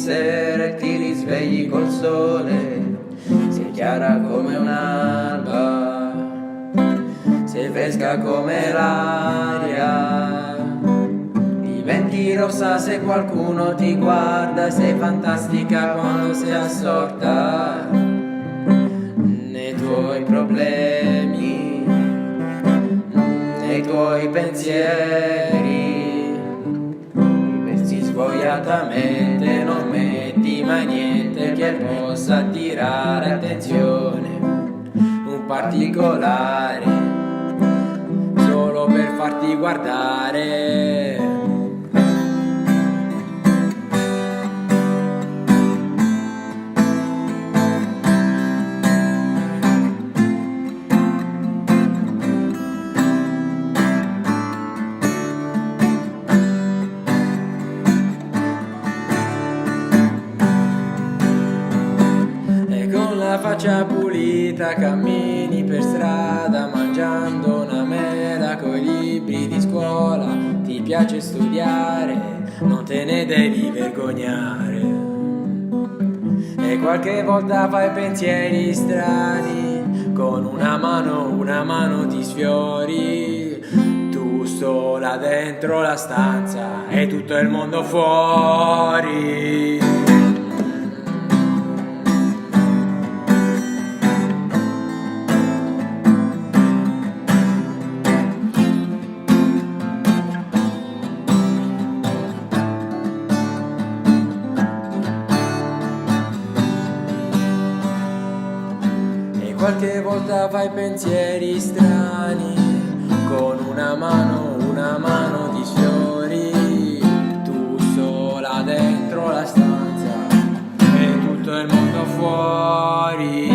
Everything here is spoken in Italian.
sera e ti risvegli col sole, sei chiara come un'alba, sei fresca come l'aria, diventi rossa se qualcuno ti guarda, sei fantastica quando sei assorta nei tuoi problemi, nei tuoi pensieri, vesti svogliatamente, non metti mai niente che possa attirare attenzione, un particolare, solo per farti guardare. La faccia pulita cammini per strada mangiando una mela coi libri di scuola, ti piace studiare, non te ne devi vergognare, e qualche volta fai pensieri strani, con una mano ti sfiori, tu sola dentro la stanza e tutto il mondo fuori. Qualche volta fai pensieri strani, con una mano ti sfiori, tu sola dentro la stanza e tutto il mondo fuori.